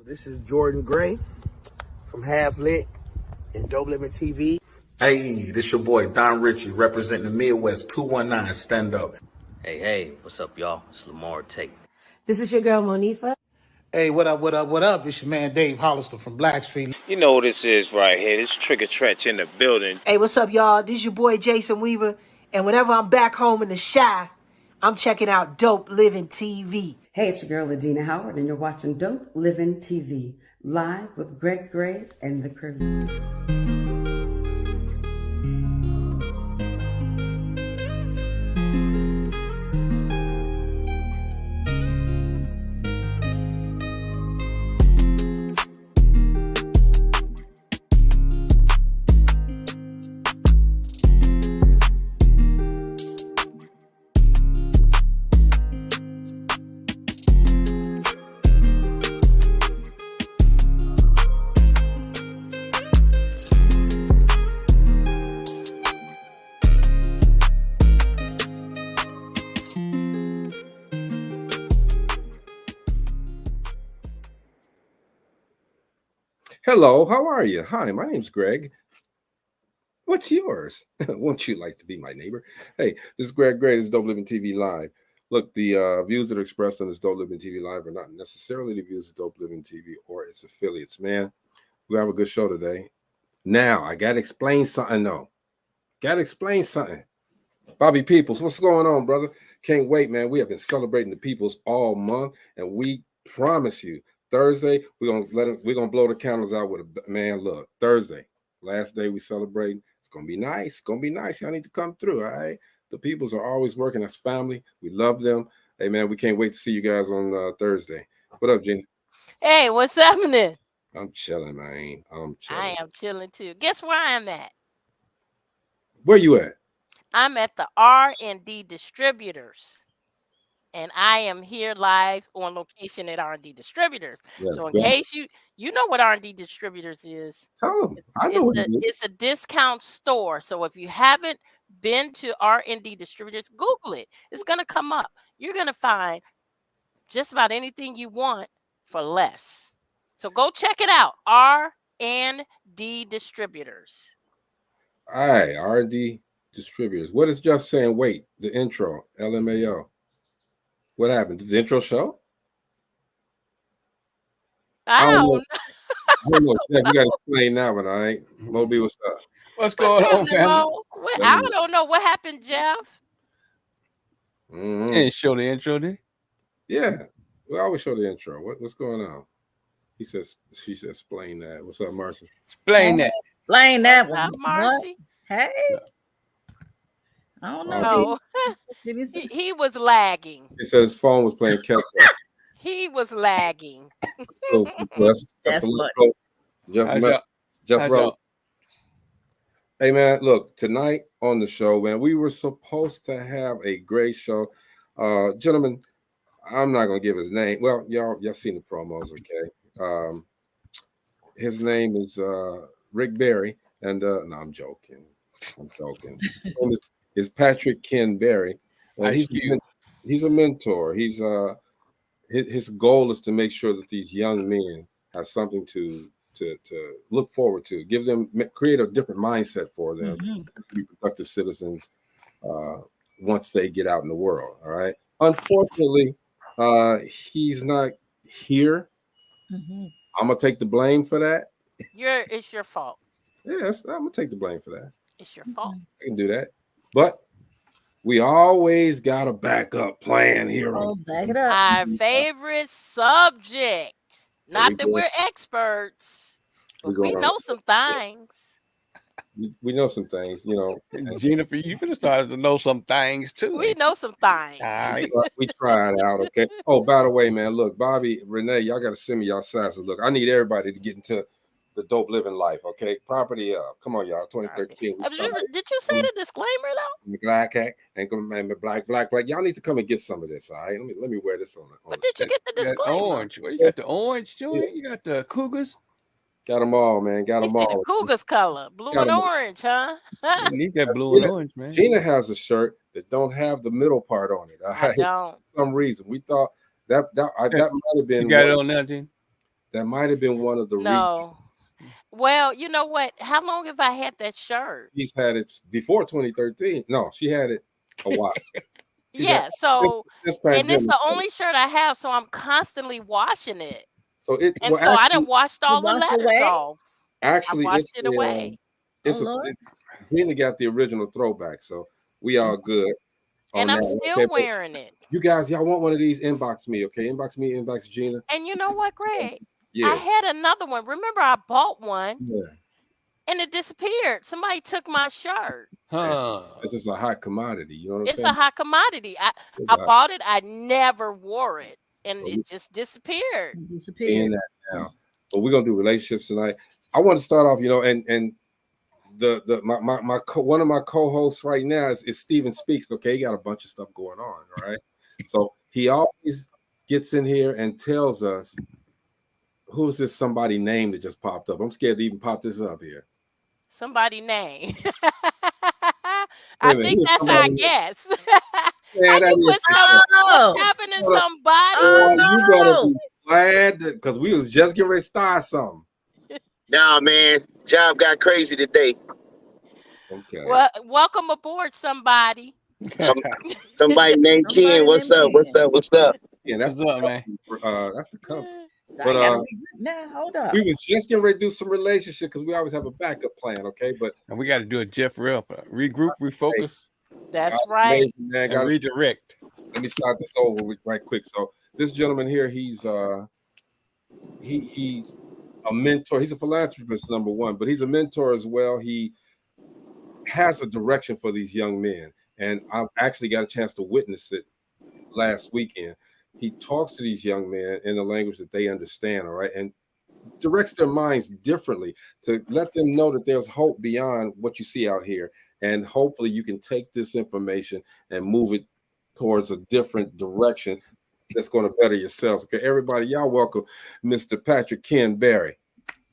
This is Jordan Gray from Half Lit and DopelivenTV. Hey, this your boy Don Ritchie representing the Midwest 219 Stand Up. Hey, what's up, y'all? It's Lamar Tate. This is your girl, Monifa. Hey, what up? It's your man Dave Hollister from Blackstreet. You know what this is right here. This Trigger Trench in the building. Hey, what's up, y'all? This is your boy Jason Weaver. And whenever I'm back home in the Chi, I'm checking out Dope Living TV. Hey, it's your girl, Adina Howard, and you're watching Dope Living TV, live with Greg Gray and the crew. Hello, how are you? Hi, my name's Greg. What's yours? Won't you like to be my neighbor? Hey, this is Greg Gray. This is Dope Living TV Live. Look, the views that are expressed on this Dope Living TV Live are not necessarily the views of Dope Living TV or its affiliates. Man, we have a good show today. Now, I got to explain something, though. Got to explain something. Bobby Peoples, what's going on, brother? Can't wait, man. We have been celebrating the Peoples all month, and we promise you, Thursday, we're gonna blow the candles out with a man. Look, Thursday, last day we celebrating. It's gonna be nice. It's gonna be nice. Y'all need to come through. All right. The Peoples are always working as family. We love them. Hey man, we can't wait to see you guys on Thursday. What up, Jenny? Hey, what's happening? I'm chilling, man. I'm chilling. I am chilling too. Guess where I'm at? Where you at? I'm at the R&D Distributors. And I am here live on location at R&D Distributors. Yes, so in case you know what R&D Distributors is. Tell them. I know what it is. It's a discount store. So if you haven't been to R&D Distributors, Google it. It's going to come up. You're going to find just about anything you want for less. So go check it out. R&D Distributors. All right, R&D Distributors. What is Jeff saying? Wait, the intro, LMAO. What happened? Did the intro show? I don't know. I don't know. Jeff, you got to explain that one, all right? Moby, what's up? What's going on, family? I don't know what happened, Jeff. You didn't show the intro, did you? Yeah, we always show the intro. What's going on? She says, explain that. What's up, Marcy? Explain that. Explain that one. Marcy. Hey. I don't know. He was lagging. He said his phone was playing catch up. He was lagging. That's Jeff Rowe. Hey man, look, tonight on the show, man, we were supposed to have a great show. Gentlemen, I'm not gonna give his name. Well, y'all seen the promos, okay? His name is Rick Berry, and no, I'm joking. His name is Patrick Ken Berry. He's a mentor. He's his goal is to make sure that these young men have something to look forward to, create a different mindset for them to be productive citizens once they get out in the world. All right. Unfortunately, he's not here. I'm gonna take the blame for that. It's your fault. Yes, I'm gonna take the blame for that. It's your fault. I can do that. But we always got a backup plan here. Back it up. Our favorite subject. Not that we're experts, but we know some things. We know some things, you know. Jennifer, you could have started to know some things too. We know some things. We tried it out, okay? Oh, by the way, man, look, Bobby, Renee, y'all got to send me y'all sasses. Look, I need everybody to get into the dope living life, okay? Property up. Come on, y'all. 2013. Did you say the disclaimer though? Black hat and black. Y'all need to come and get some of this, all right? Let me wear this on. But did you get the disclaimer? Orange. Well, you got the orange to it. You got the Cougars. Got them all, man. Got them all. The Cougars color, blue and orange, huh? You need that blue and orange, man. Gina has a shirt that don't have the middle part on it. All right? I don't. For some reason, we thought that might have been. You got it on now, Gina? That might have been one of the reasons. No. Well, you know what? How long have I had that shirt? She's had it before 2013. No, she had it a while. Yeah. So, this and it's pandemic. the only shirt I have, so I'm constantly washing it. So it And well, so I actually, done washed all the washed letters away? off. I actually washed it's it away. it's Oh, a Lord. it's really got the original throwback. So we all good And on I'm that. still Okay, but wearing it. you guys, y'all want one of these? Inbox me, okay? Inbox me, inbox Gina. And you know what, Greg? I Yeah. had another one. Remember, I bought one Yeah. and it disappeared. Somebody took my shirt. Huh. This is a hot commodity. You know what I'm It's saying? a hot commodity. I Exactly. bought it. I never wore it, and So it just disappeared. It in disappeared. that now. But we're gonna do relationships tonight. I want to start off, and one of my co-hosts right now is Steven Speaks. Okay, he got a bunch of stuff going on. All right, so he always gets in here and tells us who's this somebody name that just popped up. I'm scared to even pop this up here. Somebody name. Wait I a minute, think who's that's our somebody name? guess. Yeah, How that you is put some? Oh, What's happening? Hold up. Somebody. You better oh, be glad because we was just getting ready to start something. Nah, man, job got crazy today. Okay. Well, welcome aboard, somebody. Somebody named somebody Ken. What's named up? What's Ken. up? What's up? Yeah, that's What's up, man? that's the company. So But I gotta now. Hold up. we was just getting ready to do some relationship because we always have a backup plan, okay? But And we got to do a Jeff Rell. Regroup, refocus, That's right. amazing, man. and Gotta- redirect. let me start this over right quick. So this gentleman here, he's a mentor. He's a philanthropist, number one, but he's a mentor as well. He has a direction for these young men, and I actually got a chance to witness it last weekend. He talks to these young men in a language that they understand, all right, and directs their minds differently to let them know that there's hope beyond what you see out here. And hopefully you can take this information and move it towards a different direction that's going to better yourselves. Okay, everybody, y'all welcome Mr. Patrick Ken Berry.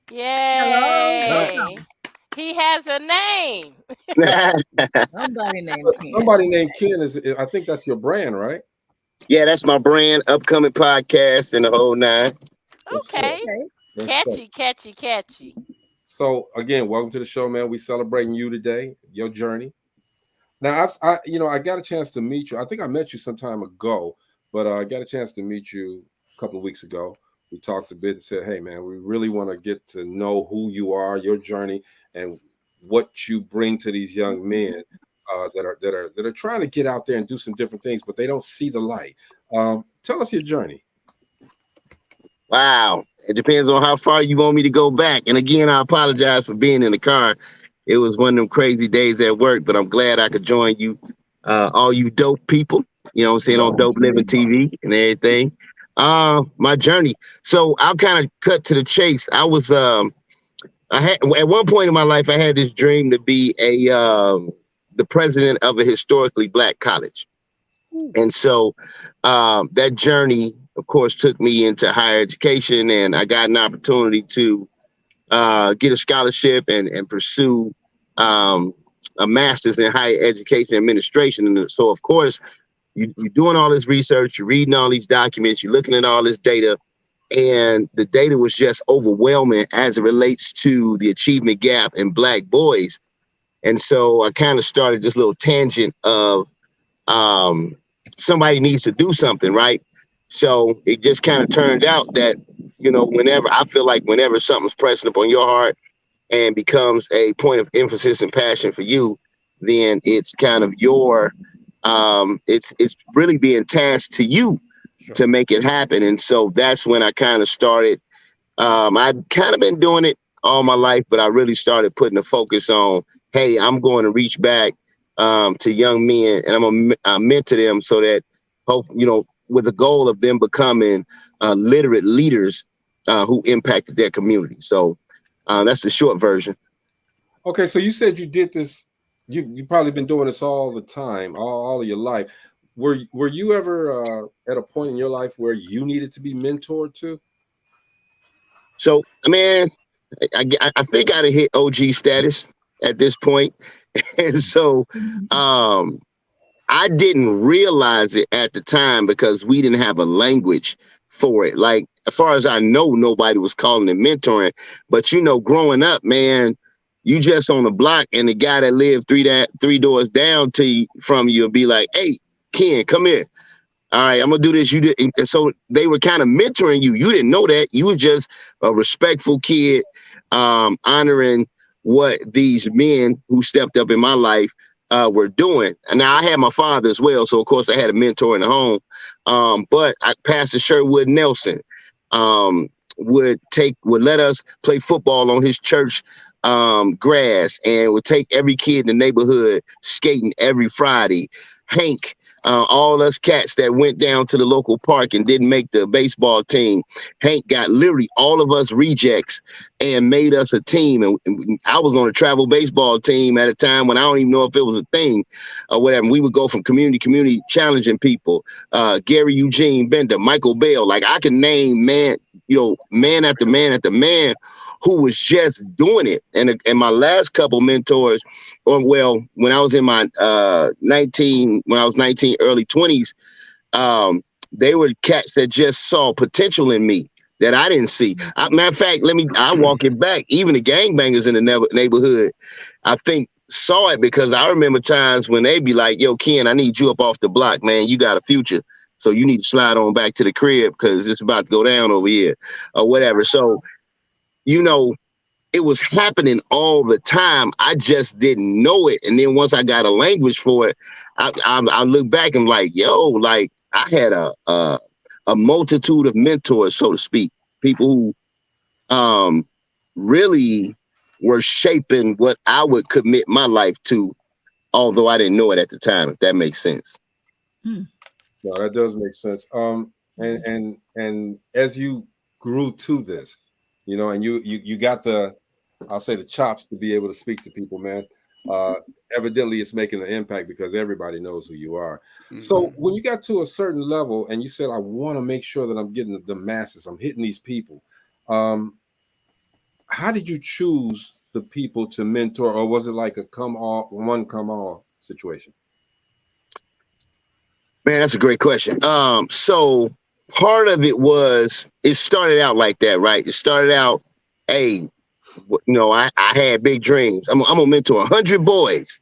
Yay. He has a name. Somebody named Ken. Somebody named Ken is, I think that's your brand, right? Yeah, that's my brand, upcoming podcast, and the whole nine. Okay. Yes, sir. Catchy. So again, welcome to the show, man. We celebrating you today, your journey. Now, I got a chance to meet you. I think I met you some time ago, but I got a chance to meet you a couple of weeks ago. We talked a bit and said, hey, man, we really want to get to know who you are, your journey, and what you bring to these young men that are trying to get out there and do some different things, but they don't see the light. Tell us your journey. Wow. It depends on how far you want me to go back. And again, I apologize for being in the car. It was one of them crazy days at work, but I'm glad I could join you, all you dope people, you know what I'm saying, on Dope Living TV and everything. My journey. So I'll kind of cut to the chase. I was, I had, at one point in my life, I had this dream to be the president of a historically Black college. And so that journey, of course, took me into higher education, and I got an opportunity to get a scholarship and pursue a master's in higher education administration. And so, of course, you're doing all this research, you're reading all these documents, you're looking at all this data, and the data was just overwhelming as it relates to the achievement gap in Black boys. And so I kind of started this little tangent of somebody needs to do something, right? So it just kind of turned out that, you know, whenever something's pressing upon your heart and becomes a point of emphasis and passion for you, then it's kind of your, it's really being tasked to you to make it happen. And so that's when I kind of started. I'd kind of been doing it all my life, but I really started putting the focus on, hey, I'm going to reach back to young men, and I'm gonna mentor them so that, with the goal of them becoming literate leaders who impacted their community. So that's the short version. Okay, so you said you did this. You probably been doing this all the time, all of your life. Were you ever at a point in your life where you needed to be mentored too? So, man, I think I'd have hit OG status at this point. And so I didn't realize it at the time because we didn't have a language for it. Like, as far as I know, nobody was calling it mentoring. But you know, growing up, man, you just on the block, and the guy that lived three doors down from you will be like, "Hey, Ken, come here. All right, I'm gonna do this." You did, and so they were kind of mentoring you. You didn't know that. You were just a respectful kid, honoring what these men who stepped up in my life were doing. And now I had my father as well, so of course I had a mentor in the home. But Pastor Sherwood Nelson would let us play football on his church grass, and would take every kid in the neighborhood skating every Friday. Hank, all us cats that went down to the local park and didn't make the baseball team, Hank got literally all of us rejects and made us a team. And I was on a travel baseball team at a time when I don't even know if it was a thing or whatever. We would go from community to community, challenging people. Gary Eugene Bender, Michael Bell. Like, I can name man after man after man who was just doing it. And my last couple mentors, when I was in my 19, early 20s, they were cats that just saw potential in me that I didn't see. Matter of fact, I walk it back. Even the gangbangers in the neighborhood, I think, saw it, because I remember times when they'd be like, "Yo, Ken, I need you up off the block, man. You got a future. So you need to slide on back to the crib because it's about to go down over here," or whatever. So, it was happening all the time. I just didn't know it. And then once I got a language for it, I look back and like, I had a multitude of mentors, so to speak, people who really were shaping what I would commit my life to, although I didn't know it at the time, if that makes sense. No, that does make sense. And as you grew to this, and you got I'll say the chops to be able to speak to people, man. Evidently it's making an impact because everybody knows who you are. Mm-hmm. So when you got to a certain level and you said, I want to make sure that I'm getting the masses, I'm hitting these people. How did you choose the people to mentor, or was it like a come all situation? Man, that's a great question. So part of it started out like that, right? It started out, hey, I had big dreams. I'm gonna mentor 100 boys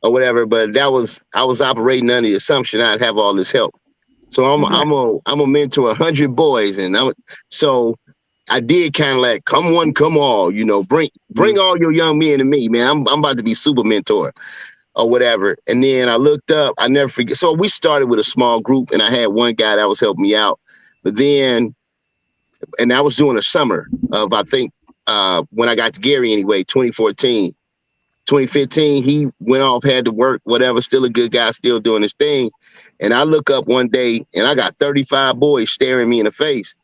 or whatever, but I was operating under the assumption I'd have all this help. So I'm a mentor 100 boys, and so I did kind of like come one, come all. Bring all your young men to me, man. I'm about to be super mentor or whatever. And then I looked up. I never forget. So we started with a small group, and I had one guy that was helping me out. But then, and I was doing a summer of, I think, when I got to Gary anyway, 2014. 2015, he went off, had to work, whatever, still a good guy, still doing his thing. And I look up one day and I got 35 boys staring me in the face.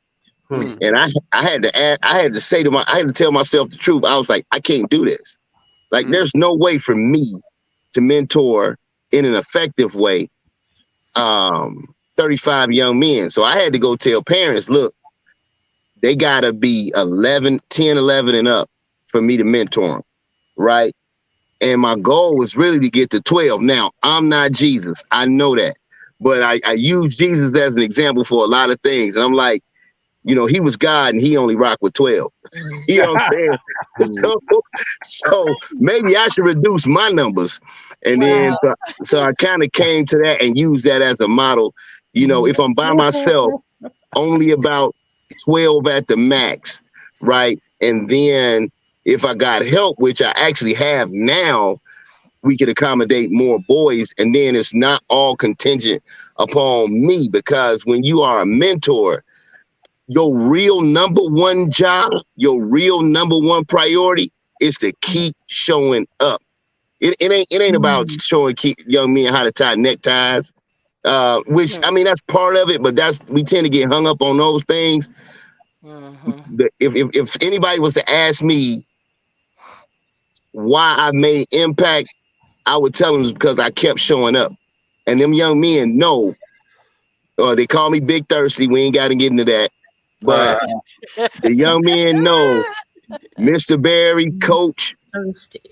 And I had to tell myself the truth. I was like, I can't do this. Like, there's no way for me to mentor in an effective way 35 young men. So I had to go tell parents, look, they gotta be 10, 11 and up for me to mentor them, right? And my goal was really to get to 12. Now, I'm not Jesus. I know that. But I use Jesus as an example for a lot of things. And I'm like, he was God and he only rocked with 12. You know what I'm saying? So maybe I should reduce my numbers. And then so I kind of came to that and used that as a model. If I'm by myself, only about 12 at the max, right? And then if I got help, which I actually have now, we could accommodate more boys. And then it's not all contingent upon me, because when you are a mentor, your real number one job, your real number one priority is to keep showing up. It ain't about showing young men how to tie neckties, which, I mean, that's part of it, but we tend to get hung up on those things. If anybody was to ask me why I made impact, I would tell them it's because I kept showing up. And them young men know, they call me Big Thirsty. We ain't got to get into that. But the young men know Mr. Barry, Coach,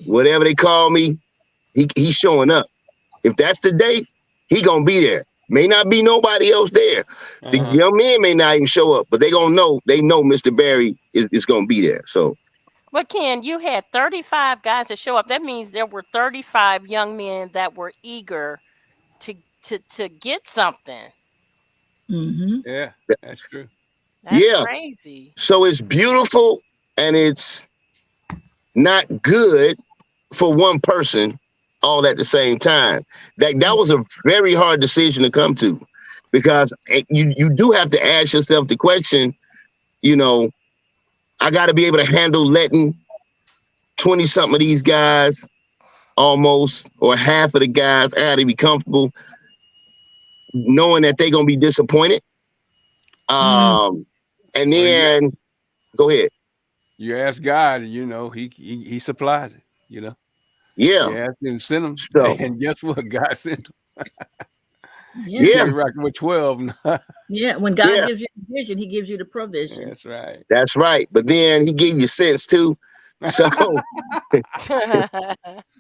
whatever they call me, he's showing up. If that's the date, he gonna be there. May not be nobody else there. The young men may not even show up, but they know Mr. Barry is gonna be there. So, but Ken, you had 35 guys to show up. That means there were 35 young men that were eager to get something. Yeah, that's true. That's crazy. So it's beautiful and it's not good for one person all at the same time. That was a very hard decision to come to, because you do have to ask yourself the question, I got to be able to handle letting 20-something of these guys, almost, or half of the guys, I got to be comfortable knowing that they're going to be disappointed. And then, go ahead. You ask God, he supplies it, Yeah. You ask him to send them, So, and guess what? God sent them. Yeah. You're rocking with 12 now. Yeah, when God gives you the vision, he gives you the provision. That's right. That's right. But then he gave you sense too. So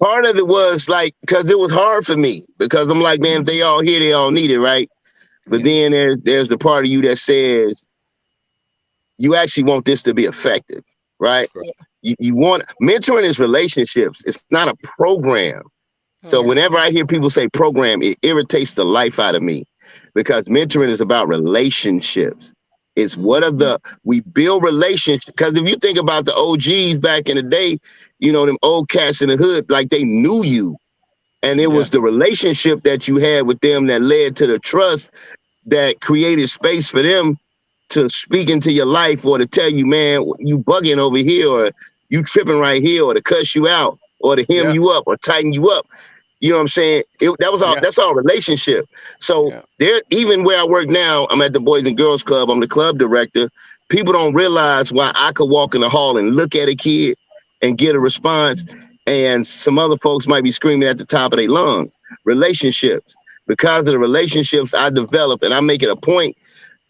part of it was like, because it was hard for me, because I'm like, man, if they all here, they all need it, right? But then there's the part of you that says you actually want this to be effective, right? You want mentoring is relationships. It's not a program. So whenever I hear people say program, it irritates the life out of me, because mentoring is about relationships. It's we build relationships. Because if you think about the OGs back in the day, them old cats in the hood, like they knew you. And it was the relationship that you had with them that led to the trust that created space for them to speak into your life, or to tell you, man, you bugging over here, or you tripping right here, or to cuss you out, or to hem you up, or tighten you up. You know what I'm saying? That's all relationship. So there, even where I work now, I'm at the Boys and Girls Club. I'm the club director. People don't realize why I could walk in the hall and look at a kid and get a response, and some other folks might be screaming at the top of their lungs. Relationships. Because of the relationships I develop, and I make it a point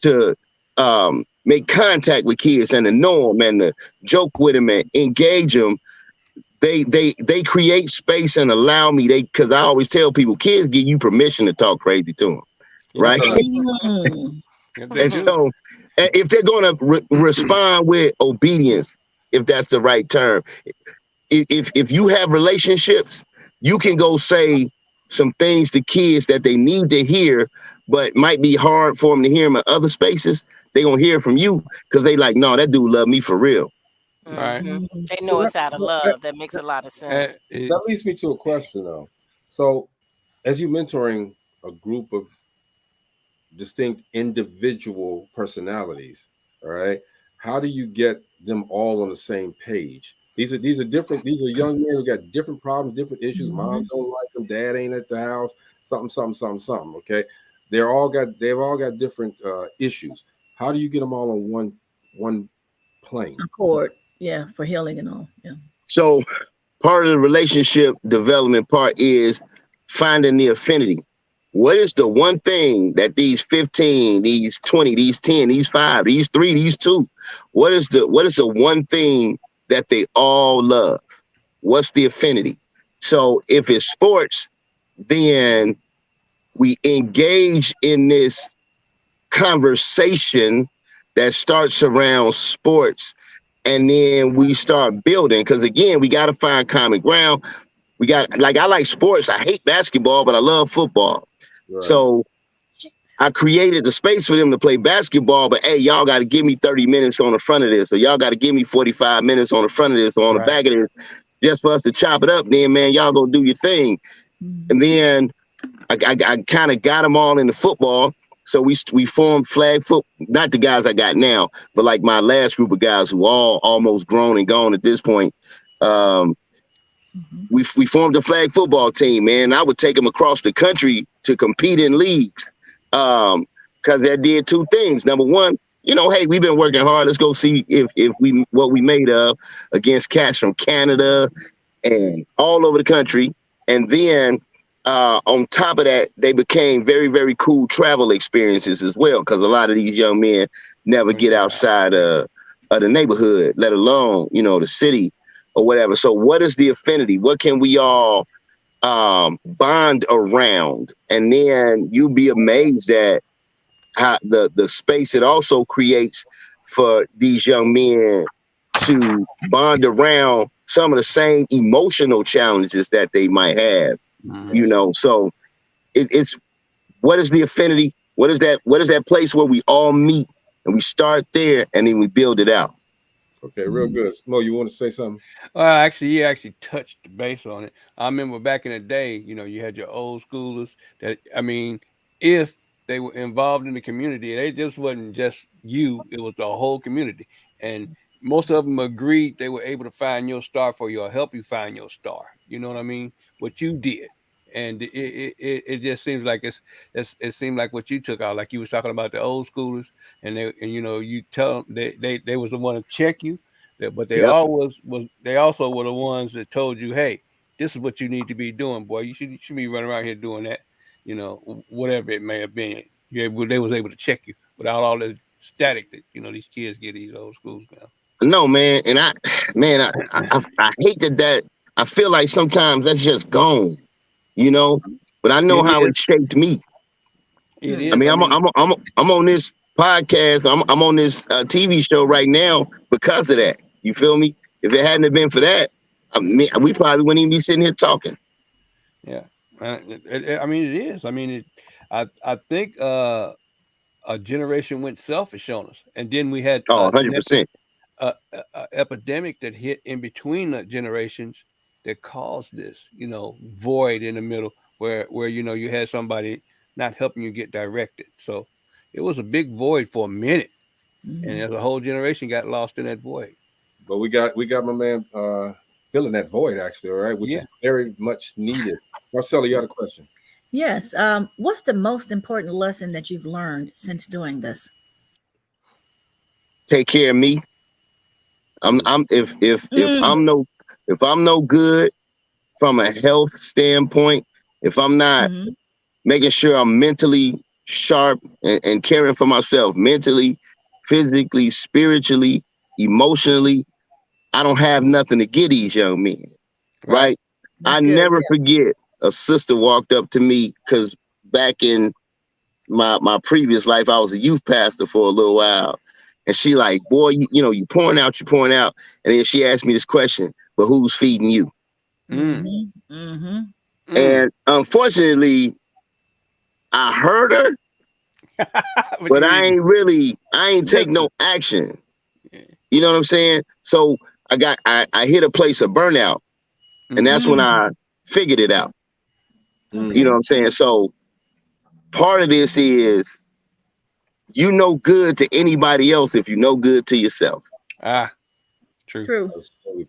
to make contact with kids and to know them and to joke with them and engage them. They create space and allow me. Because I always tell people, kids give you permission to talk crazy to them, right? And so, if they're going to respond with obedience, if that's the right term, if you have relationships, you can go say some things to kids that they need to hear, but might be hard for them to hear them in other spaces. They're going to hear from you because they like, no, that dude love me for real. Right. They know it's out of love. That makes a lot of sense. That leads me to a question, though. So, as you're mentoring a group of distinct individual personalities, all right, how do you get them all on the same page? These are different. These are young men who got different problems, different issues. Mom don't like them. Dad ain't at the house. Something. Okay, they've all got different issues. How do you get them all on one plane? Accord, for healing and all. Yeah. So part of the relationship development part is finding the affinity. What is the one thing that these 15, these 20, these 10, these 5, these 3, these 2, what is the one thing that they all love? What's the affinity? So if it's sports, then we engage in this conversation that starts around sports, and then we start building, because again, we got to find common ground. I like sports. I hate basketball, but I love football. Right. So I created the space for them to play basketball, but hey, y'all got to give me 30 minutes on the front of this, or y'all got to give me 45 minutes on the front of this, or on the back of this, just for us to chop it up. Then, man, y'all go do your thing. And then I kind of got them all into football. So we formed flag foot, not the guys I got now, but like my last group of guys who all almost grown and gone at this point. We formed a flag football team, man. I would take them across the country to compete in leagues, because that did two things. Number one, hey, we've been working hard. Let's go see what we made of against cats from Canada and all over the country. And then on top of that, they became very, very cool travel experiences as well, because a lot of these young men never get outside of the neighborhood, let alone, the city or whatever. So what is the affinity? What can we all bond around, and then you'll be amazed at how the space it also creates for these young men to bond around some of the same emotional challenges that they might have. You know, so it's what is the affinity? What is that place where we all meet and we start there and then we build it out? Okay, real good. Mo, you want to say something? Actually, he actually touched the base on it. I remember back in the day, you know, you had your old schoolers that, I mean, if they were involved in the community, they just wasn't just you, it was the whole community. And most of them agreed they were able to find your star for you or help you find your star. You know what I mean? What you did. And it just seems like it seemed like what you took out, like you was talking about the old schoolers, and you know, you tell them they was the one to check you. But they they also were the ones that told you, hey, this is what you need to be doing, boy. You should be running around here doing that, you know, whatever it may have been. They was able to check you without all the static that, you know, these kids get these old schools now. No, man, and I hate that I feel like sometimes that's just gone, you know. But I know how it shaped me. It is. I mean, I'm on this podcast. I'm on this TV show right now because of that. You feel me? If it hadn't have been for that, we probably wouldn't even be sitting here talking. Yeah, I mean, it is. I mean, I think a generation went selfish on us, and then we had 100%. A epidemic that hit in between the generations that caused this, you know, void in the middle where you know, you had somebody not helping you get directed. So it was a big void for a minute, and as a whole generation got lost in that void. But we got my man filling that void, actually, all right, which is very much needed. Marcella, you had a question? Yes. What's the most important lesson that you've learned since doing this? Take care of me. If I'm no good from a health standpoint, if I'm not making sure I'm mentally sharp and caring for myself mentally, physically, spiritually, emotionally, I don't have nothing to give these young men. Right? I never forget a sister walked up to me, because back in my previous life, I was a youth pastor for a little while. And she like, boy, you know, you're pouring out. And then she asked me this question, but who's feeding you? And unfortunately, I heard her, but I ain't take no action. You know what I'm saying? So I hit a place of burnout, and that's when I figured it out. You know what I'm saying? So part of this is, you know good to anybody else if you know good to yourself. True.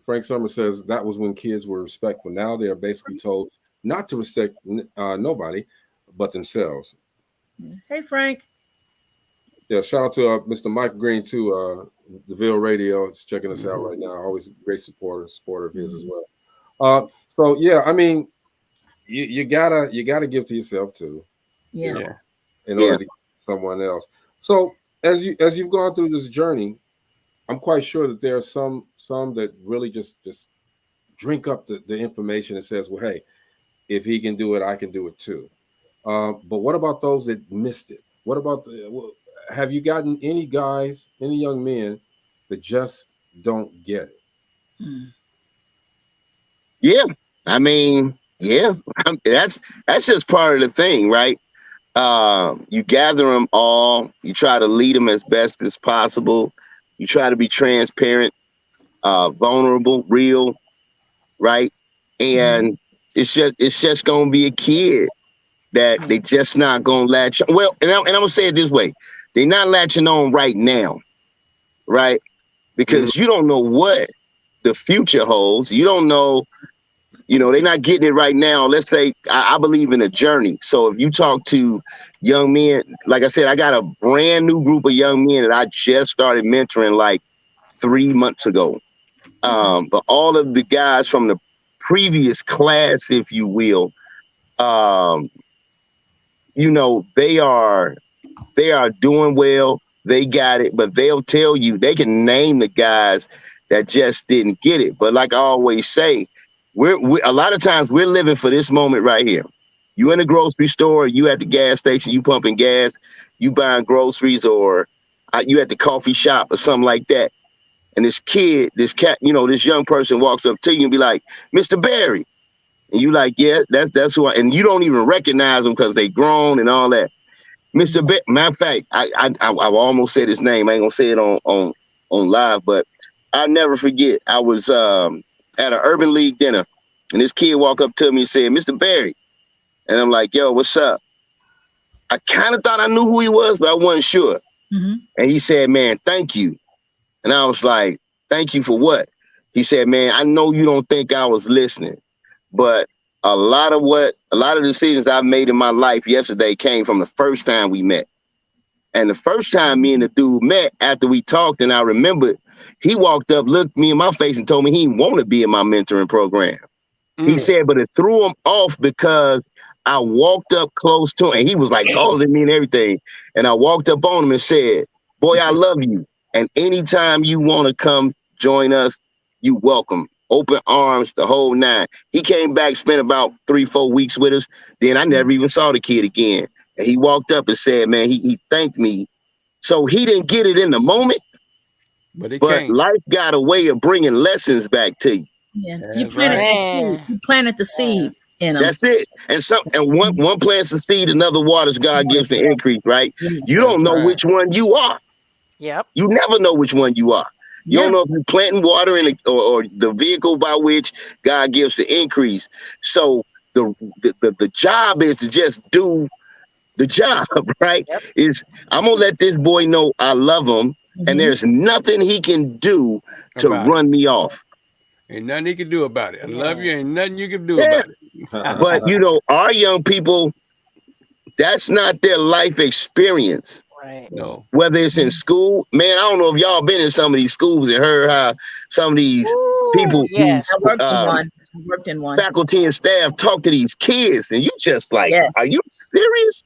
Frank Summers says that was when kids were respectful. Now they are basically told not to respect nobody but themselves. Hey, Frank. Yeah, shout out to Mr. Mike Green too. The Ville Radio is checking us out right now. Always a great supporter of his as well. So yeah, I mean, you gotta give to yourself too. Yeah. You know, in order to give someone else. So as you've gone through this journey, I'm quite sure that there are some that really just drink up the information and says, well, hey, if he can do it, I can do it too. But what about those that missed it? What about have you gotten any young men that just don't get it? Yeah, I mean, that's just part of the thing, right? You gather them all, you try to lead them as best as possible. You try to be transparent, vulnerable, real, right? And it's just gonna be a kid that they just not gonna latch. Well, and I'm gonna say it this way: they're not latching on right now, right? Because you don't know what the future holds. You don't know. You know, they're not getting it right now. Let's say I believe in a journey. So if you talk to young men, like I said, I got a brand new group of young men that I just started mentoring like 3 months ago. But all of the guys from the previous class, if you will, you know, they are doing well. They got it, but they'll tell you, they can name the guys that just didn't get it. But like I always say, we a lot of times we're living for this moment right here. You in the grocery store, you at the gas station, you pumping gas, you buying groceries, or you at the coffee shop or something like that. And this young person walks up to you and be like, Mr. Barry. And you like, yeah, that's who and you don't even recognize them because they grown and all that. Mr. Matter of fact, I almost said his name. I ain't gonna say it on live, but I'll never forget. I was at an Urban League dinner, and this kid walked up to me and said, Mr. Barry. And I'm like, yo, what's up? I kind of thought I knew who he was, but I wasn't sure. Mm-hmm. And he said, man, thank you. And I was like, thank you for what? He said, man, I know you don't think I was listening, but a lot of decisions I've made in my life yesterday came from the first time we met. And the first time me and the dude met, after we talked, and I remembered, he walked up, looked me in my face, and told me he didn't want to be in my mentoring program. He said, but it threw him off because I walked up close to him, and he was like taller than me and everything. And I walked up on him and said, boy, I love you. And anytime you want to come join us, you welcome. Open arms, the whole nine. He came back, spent about 3-4 weeks with us. Then I never even saw the kid again. And he walked up and said, man, he thanked me. So he didn't get it in the moment, but life got a way of bringing lessons back to you. Yeah, you planted the seed in them. That's it. And one plants the seed, another waters, God gives the increase, right? Yes, you don't know which one you are. Yep. You never know which one you are. You don't know if you're planting water or the vehicle by which God gives the increase. So the job is to just do the job, right? Yep. I'm gonna let this boy know I love him, and there's nothing he can do to run me off. Ain't nothing he can do about it. I love you. Ain't nothing you can do about it. But our young people, that's not their life experience. Right. No. Whether it's in school, man, I don't know if y'all been in some of these schools and heard how some of these people, I worked in one. Faculty and staff talk to these kids, and you just like, are you serious?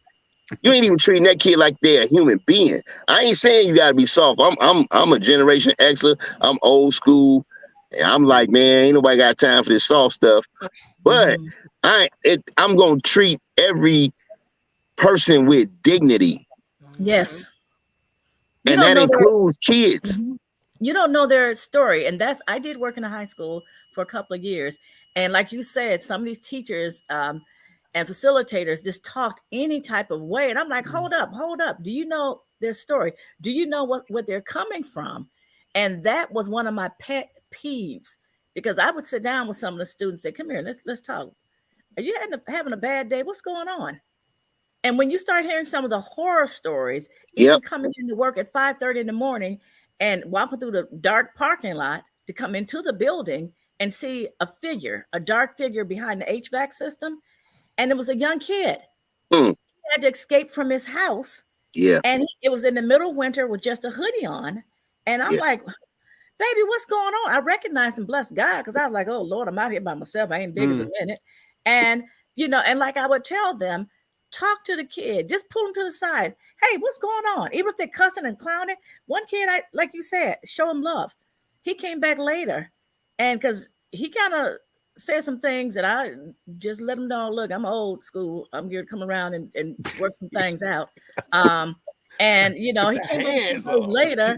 You ain't even treating that kid like they're a human being. I ain't saying you gotta be soft. I'm a Generation Xer. I'm old school. And I'm like, man, ain't nobody got time for this soft stuff. But I'm gonna treat every person with dignity. Yes. And that includes kids. You don't know their story. And I did work in a high school for a couple of years. And like you said, some of these teachers and facilitators just talked any type of way. And I'm like, hold up. Do you know their story? Do you know what they're coming from? And that was one of my pet peeves, because I would sit down with some of the students and say, come here, let's talk. Are you having a bad day? What's going on? And when you start hearing some of the horror stories, even coming into work at 5:30 in the morning and walking through the dark parking lot to come into the building and see a dark figure behind the HVAC system. And it was a young kid. He had to escape from his house. Yeah. And it was in the middle of winter with just a hoodie on. And I'm like, baby, what's going on? I recognized him, bless God, because I was like, oh, Lord, I'm out here by myself. I ain't big as a minute. And, and like I would tell them, talk to the kid. Just pull him to the side. Hey, what's going on? Even if they're cussing and clowning, one kid, like you said, show him love. He came back later, and because he kind of said some things that I just let him know, look, I'm old school. I'm here to come around and work some things out. And, he came back a few days later.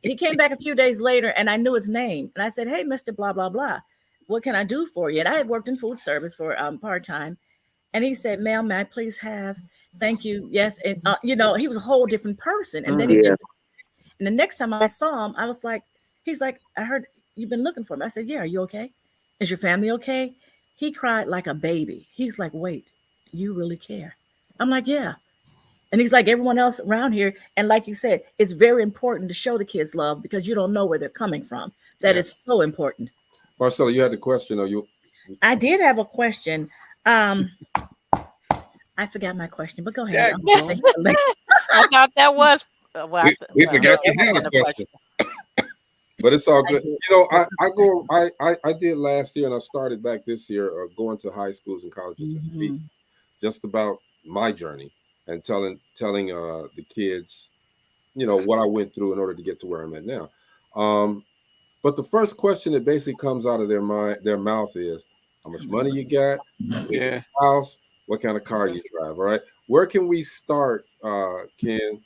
He came back a few days later, and I knew his name. And I said, hey, Mr. Blah, blah, blah. What can I do for you? And I had worked in food service for part-time. And he said, ma'am, may I please have? Thank you. Yes. And, he was a whole different person. And then and the next time I saw him, I was like, he's like, I heard you've been looking for him. I said, yeah, are you okay? Is your family okay? He cried like a baby. He's like, wait, you really care? I'm like, yeah. And he's like everyone else around here. And like you said, it's very important to show the kids love, because you don't know where they're coming from. That is so important. Marcella, you had the question, or you? I did have a question. I forgot my question, but go ahead. I thought that was. We forgot you had a question. But it's all good. I did last year, and I started back this year going to high schools and colleges and speak just about my journey and telling the kids, what I went through in order to get to where I'm at now. But the first question that basically comes out of their mouth is, how much money you got, Yeah, house, what kind of car you drive. All right, where can we start, Ken,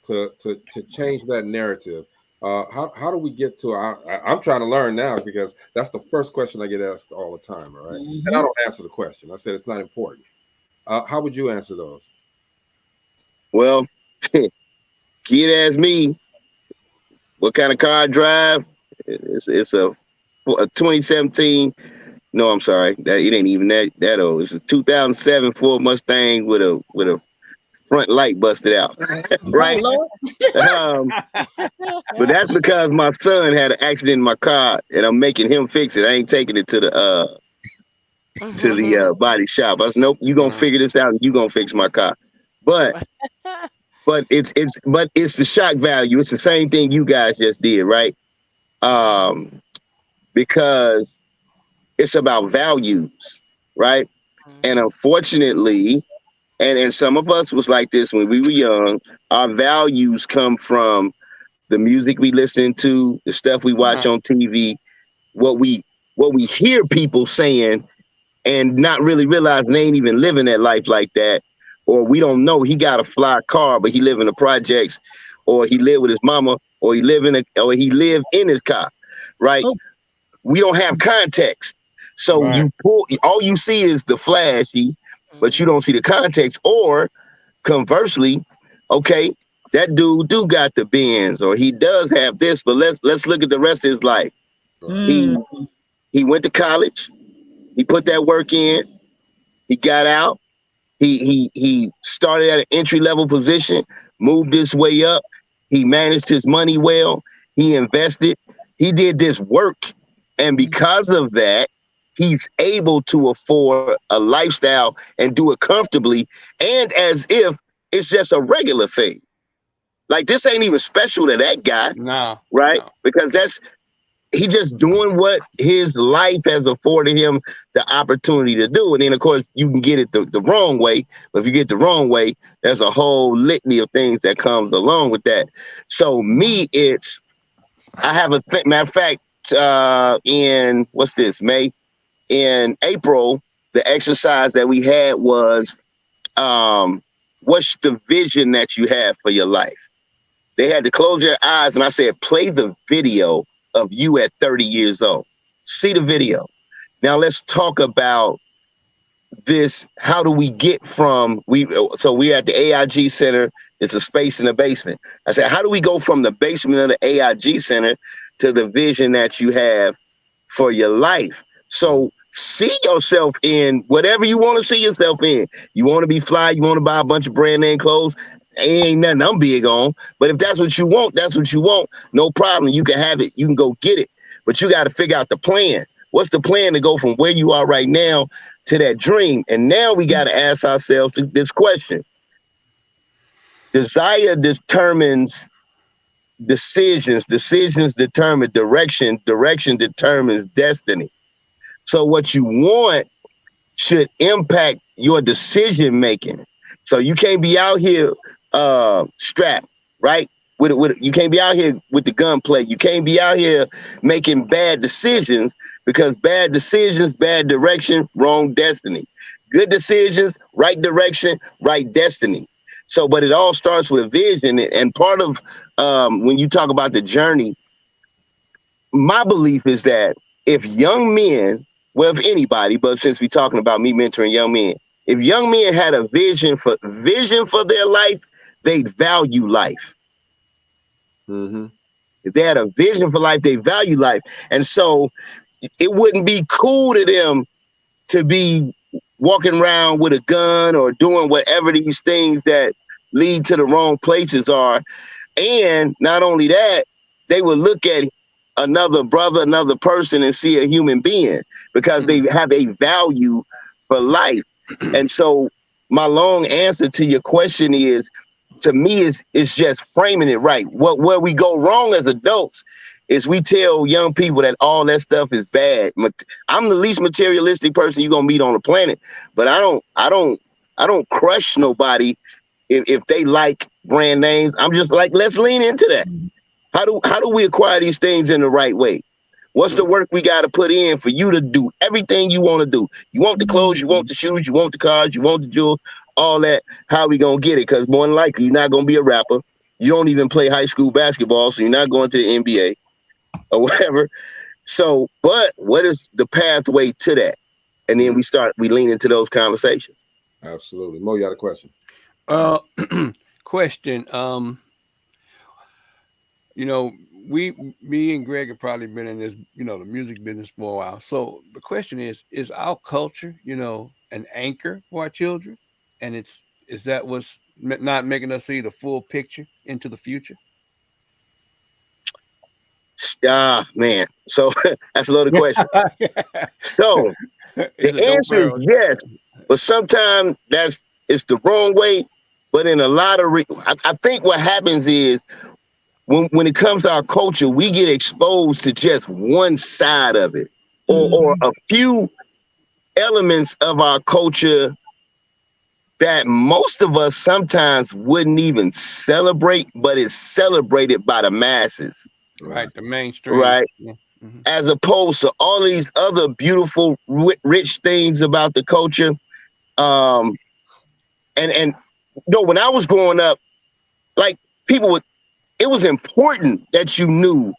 to change that narrative? How do we get to? I'm trying to learn now because that's the first question I get asked all the time. All right, and I don't answer the question. I said it's not important. How would you answer those? Well, kid asked me what kind of car I drive. It's a 2017. No, I'm sorry. That it ain't even that old. It's a 2007 Ford Mustang with a front light busted out. Right. Oh, Lord. But that's because my son had an accident in my car, and I'm making him fix it. I ain't taking it to the body shop. I said, nope, you gonna figure this out, and you gonna fix my car. But it's the shock value. It's the same thing you guys just did, right? Because it's about values, right? And unfortunately, and some of us was like this when we were young. Our values come from the music we listen to, the stuff we watch on TV, what we hear people saying, and not really realizing they ain't even living that life like that. Or we don't know he got a fly car, but he live in the projects, or he live with his mama, or he live in his car, right? Oh. We don't have context. So you all you see is the flashy, but you don't see the context. Or conversely, okay, that dude do got the Benz, or he does have this, but let's look at the rest of his life. He went to college, he put that work in, he got out, he started at an entry-level position, moved his way up, he managed his money well, he invested, he did this work, and because of that, he's able to afford a lifestyle and do it comfortably, and as if it's just a regular thing. Like, this ain't even special to that guy. No. Right? No. Because he just doing what his life has afforded him the opportunity to do. And then, of course, you can get it the wrong way. But if you get the wrong way, there's a whole litany of things that comes along with that. So me, I have matter of fact, in, what's this, May? In April, the exercise that we had was, what's the vision that you have for your life? They had to close their eyes, and I said, play the video of you at 30 years old. See the video. Now let's talk about this. How do we get from, so we're at the AIG Center. It's a space in the basement. I said, how do we go from the basement of the AIG Center to the vision that you have for your life? So see yourself in whatever you want to see yourself in. You want to be fly, you want to buy a bunch of brand name clothes. Ain't nothing I'm big on. But if that's what you want, that's what you want. No problem. You can have it. You can go get it. But you got to figure out the plan. What's the plan to go from where you are right now to that dream? And now we got to ask ourselves this question. Desire determines decisions. Decisions determine direction. Direction determines destiny. So what you want should impact your decision making. So you can't be out here strapped, right? You can't be out here with the gunplay. You can't be out here making bad decisions, because bad decisions, bad direction, wrong destiny. Good decisions, right direction, right destiny. So, but it all starts with a vision. And part of when you talk about the journey, my belief is that if young men, well, if anybody, but since we're talking about me mentoring young men, if young men had a vision for their life, they'd value life. Mm-hmm. If they had a vision for life, they value life. And so it wouldn't be cool to them to be walking around with a gun or doing whatever these things that lead to the wrong places are. And not only that, they would look at another brother, another person, and see a human being, because they have a value for life. And so my long answer to your question is, to me, is just framing it right. Where we go wrong as adults is we tell young people that all that stuff is bad. I'm the least materialistic person you're gonna meet on the planet, but I don't crush nobody if they like brand names. I'm just like, let's lean into that. How do we acquire these things in the right way? What's the work we got to put in for you to do everything you want to do? You want the clothes, you want the shoes, you want the cars, you want the jewels, all that. How we gonna get it? Because more than likely, you're not gonna be a rapper. You don't even play high school basketball, so you're not going to the NBA or whatever. So, but what is the pathway to that? And then we lean into those conversations. Absolutely. Mo, you got a question? Question. You know, me and Greg have probably been in this, you know, the music business for a while. So the question is our culture, you know, an anchor for our children? And is that what's not making us see the full picture into the future? Man. So that's a loaded question. So the answer is yes, but sometimes it's the wrong way. But in a lot of, I think what happens is when it comes to our culture, we get exposed to just one side of it, or a few elements of our culture that most of us sometimes wouldn't even celebrate, but it's celebrated by the masses. Right, the mainstream. Right. Yeah. Mm-hmm. As opposed to all of these other beautiful, rich things about the culture. And you know, when I was growing up, like it was important that you knew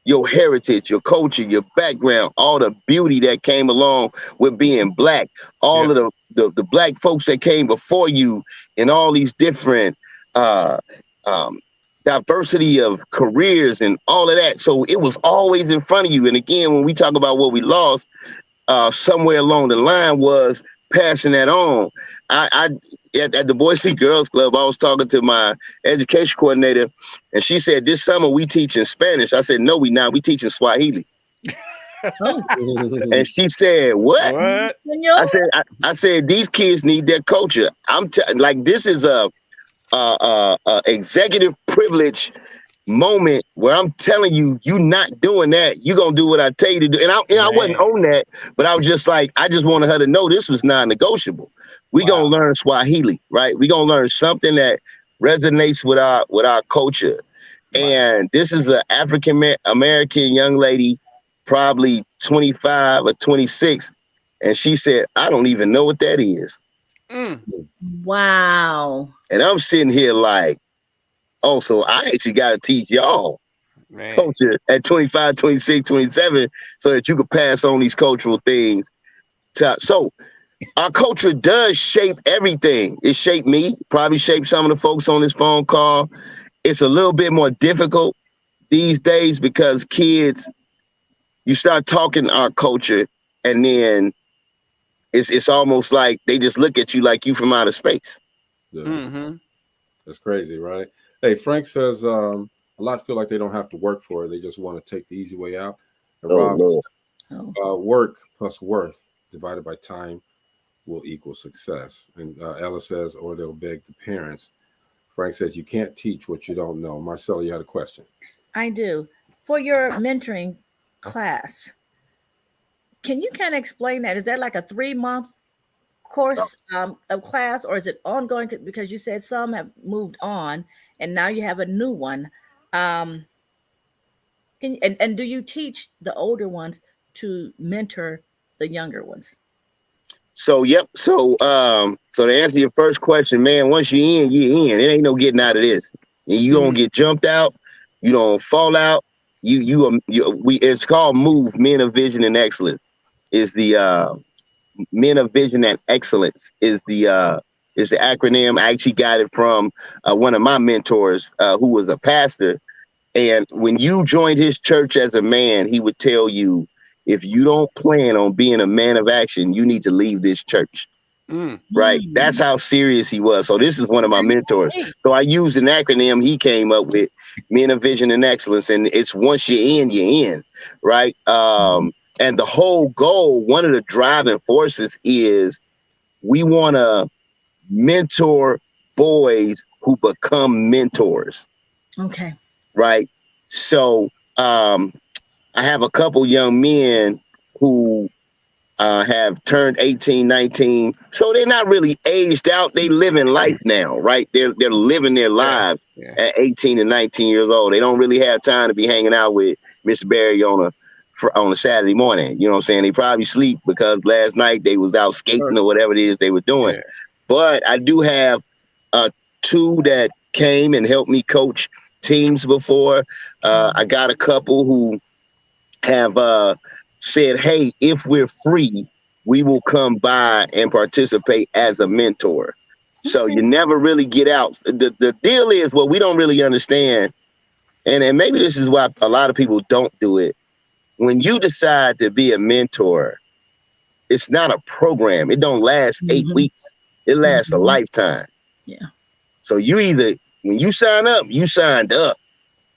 your heritage, your culture, your background, all the beauty that came along with being Black, all of the Black folks that came before you, and all these different diversity of careers and all of that. So it was always in front of you. And again, when we talk about what we lost, somewhere along the line was passing that on. At the Boise Girls Club, I was talking to my education coordinator, and she said, this summer we teach in Spanish. I said, no, we not. We teach in Swahili. And she said, what? I said, these kids need their culture. Like, this is a executive privilege moment where I'm telling you, you're not doing that. You're going to do what I tell you to do. And I wasn't on that, but I was just like, I just wanted her to know this was non-negotiable. We're going to learn Swahili, right? We're going to learn something that resonates with our culture. And this is an African-American young lady, probably 25 or 26. And she said, I don't even know what that is. Wow. And I'm sitting here like, oh, so I actually got to teach y'all culture at 25, 26, 27, so that you could pass on these cultural things. So our culture does shape everything. It shaped me, probably shaped some of the folks on this phone call. It's a little bit more difficult these days because kids, you start talking our culture, and then it's almost like they just look at you like you from outer space. Yeah. That's crazy, right? Hey, Frank says a lot feel like they don't have to work for it. They just want to take the easy way out. And Rob says, work plus worth divided by time will equal success. And Ella says, or they'll beg the parents. Frank says, you can't teach what you don't know. Marcella, you had a question. I do. For your mentoring class, can you kind of explain that? Is that like a 3-month course of class, or is it ongoing? Because you said some have moved on and now you have a new one. And do you teach the older ones to mentor the younger ones? So, yep. So to answer your first question, man, once you're in, you're in. It ain't no getting out of this. You don't get jumped out. You don't fall out. It's called MOVE, Men of Vision and Excellence. Is the Men of Vision and Excellence is the acronym. I actually got it from one of my mentors who was a pastor. And when you joined his church as a man, he would tell you, if you don't plan on being a man of action, you need to leave this church. Right. That's how serious he was. So this is one of my mentors. So I used an acronym he came up with, Men of Vision and Excellence. And it's once you're in, you're in. Right. And the whole goal, one of the driving forces is we want to mentor boys who become mentors. Okay. Right. So I have a couple young men who have turned 18, 19. So they're not really aged out. They living life now, right? They're living their lives at 18 and 19 years old. They don't really have time to be hanging out with Miss Barry on a Saturday morning. You know what I'm saying? They probably sleep because last night they was out skating or whatever it is they were doing. But I do have two that came and helped me coach teams before. I got a couple who have said, hey, if we're free, we will come by and participate as a mentor. So you never really get out. The deal is what we don't really understand, and maybe this is why a lot of people don't do it. When you decide to be a mentor, it's not a program. It don't last 8 weeks. It lasts a lifetime. Yeah. So you either, when you sign up, you signed up.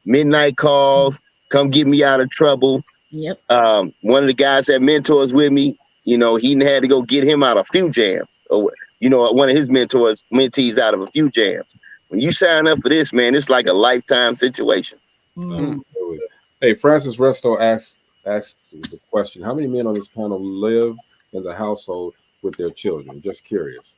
Midnight calls, come get me out of trouble. Yep. One of the guys that mentors with me, you know, he had to go get him out of a few jams. Or, you know, one of his mentees out of a few jams. When you sign up for this, man, it's like a lifetime situation. Hey, Francis Resto asked the question: how many men on this panel live in the household with their children? Just curious.